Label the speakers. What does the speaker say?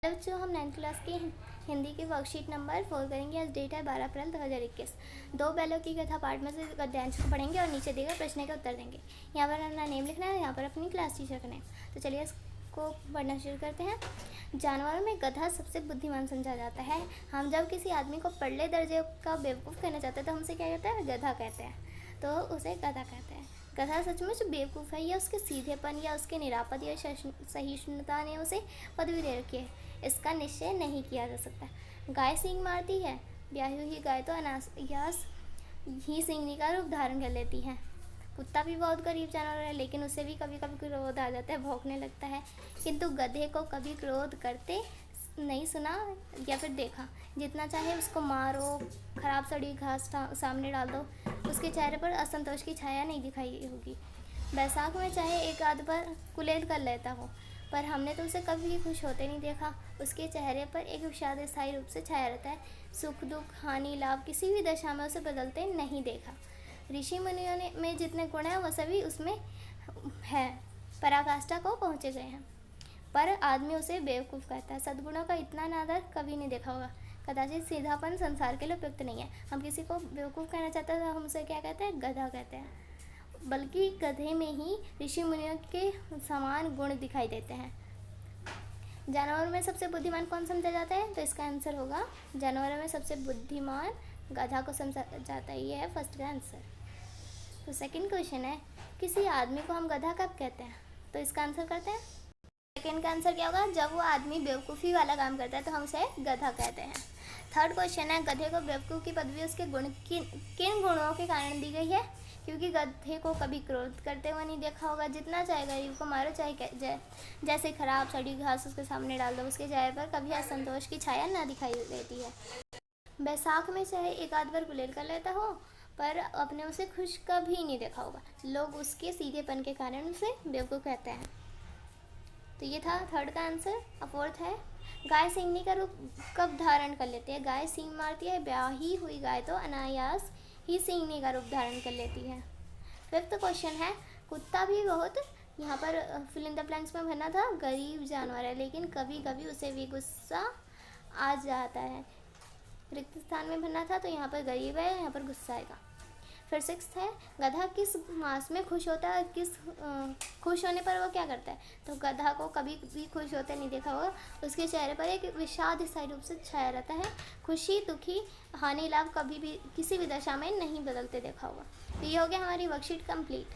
Speaker 1: बच्चों, हम 9th class की हिंदी की वर्कशीट नंबर 4 करेंगे। आज डेट है 12 अप्रैल 2021। 2 बैलों की कथा पाठ में से गद्यांश को पढ़ेंगे और नीचे देगा प्रश्न का उत्तर देंगे। यहाँ पर अपना नेम लिखना है, यहाँ पर अपनी क्लास टीचर का नेम। तो चलिए इसको पढ़ना शुरू करते हैं। जानवरों में गधा सबसे बुद्धिमान समझा जाता है। हम जब किसी आदमी को पढ़ले दर्जे का बेवकूफ़ कहना चाहते हैं तो हमसे क्या कहते हैं? गधा कहते हैं। तो उसे गधा कहते हैं। गधा सचमुच बेवकूफ़ है या उसके सीधेपन या उसके निरापद या सहिष्णुता ने उसे पदवी दे रखी है, इसका निश्चय नहीं किया जा सकता। गाय सींग मारती है। ब्याही हुई गाय तो अनायास ही सींगने का रूप धारण कर लेती है। कुत्ता भी बहुत गरीब जानवर है, लेकिन उसे भी कभी कभी क्रोध आ जाता है, भौंकने लगता है। किंतु गधे को कभी क्रोध करते नहीं सुना या फिर देखा। जितना चाहे उसको मारो, खराब सड़ी घास सामने डाल दो, उसके चेहरे पर असंतोष की छाया नहीं दिखाई होगी। बैसाख में चाहे एक आध बार कुलेल कर लेता हो, पर हमने तो उसे कभी खुश होते नहीं देखा। उसके चेहरे पर एक विषाद स्थायी रूप से छाया रहता है। सुख दुख हानि लाभ किसी भी दशा में उसे बदलते नहीं देखा। ऋषि मुनियों में जितने गुण हैं वो सभी उसमें है, पराकाष्ठा को पहुँचे गए हैं, पर आदमी उसे बेवकूफ़ कहता है। सद्गुणों का इतना नादर कभी नहीं देखा होगा। कदाचित सीधापन संसार के लिए उपयुक्त नहीं है। हम किसी को बेवकूफ़ कहना चाहते हैं तो हम उसे क्या कहते हैं? गधा कहते हैं। बल्कि गधे में ही ऋषि मुनियों के समान गुण दिखाई देते हैं। जानवरों में सबसे बुद्धिमान कौन समझा जाता है? तो इसका आंसर होगा, जानवरों में सबसे बुद्धिमान गधा को समझा जाता है। ये है फर्स्ट का आंसर। तो सेकंड क्वेश्चन है, किसी आदमी को हम गधा कब कहते हैं? तो इसका आंसर करते हैं। सेकंड का आंसर क्या होगा? जब वो आदमी बेवकूफ़ी वाला काम करता है तो हम उसे गधा कहते हैं। थर्ड क्वेश्चन है, गधे को बेवकूफ़ की पदवी उसके गुण किन गुणों के कारण दी गई है? क्योंकि गधे को कभी क्रोध करते हुए नहीं देखा होगा। जितना चाहे गरीब को मारो, चाहे जैसे खराब सड़ी घास उसके सामने डाल दो, उसके चेहरे पर कभी असंतोष की छाया ना दिखाई देती है। बैसाख में चाहे एक आध बार गुलेल कर लेता हो, पर अपने उसे खुश कभी नहीं देखा होगा। लोग उसके सीधेपन के कारण उसे बेवकूफ़ कहते हैं। तो ये था थर्ड का आंसर। अब फोर्थ है, गाय सींगने का रूप कब धारण कर लेती है? गाय सींग मारती है। ब्याही हुई गाय तो अनायास ही सींगने का रूप धारण कर लेती है। फिफ्थ क्वेश्चन है, कुत्ता भी बहुत, यहाँ पर फिल इन द ब्लैंक्स में भरना था, गरीब जानवर है, लेकिन कभी कभी उसे भी गुस्सा आ जाता है। रिक्त स्थान में भरना था, तो यहाँ पर गरीब है, यहाँ पर गुस्सा आएगा। फिर सिक्स्थ है, गधा किस मास में खुश होता है? खुश होने पर वो क्या करता है? तो गधा को कभी भी खुश होते नहीं देखा होगा। उसके चेहरे पर एक विषाद स्थायी रूप से छाया रहता है। खुशी दुखी हानि लाभ कभी भी किसी भी दशा में नहीं बदलते देखा होगा। तो ये हो गया हमारी वर्कशीट कंप्लीट।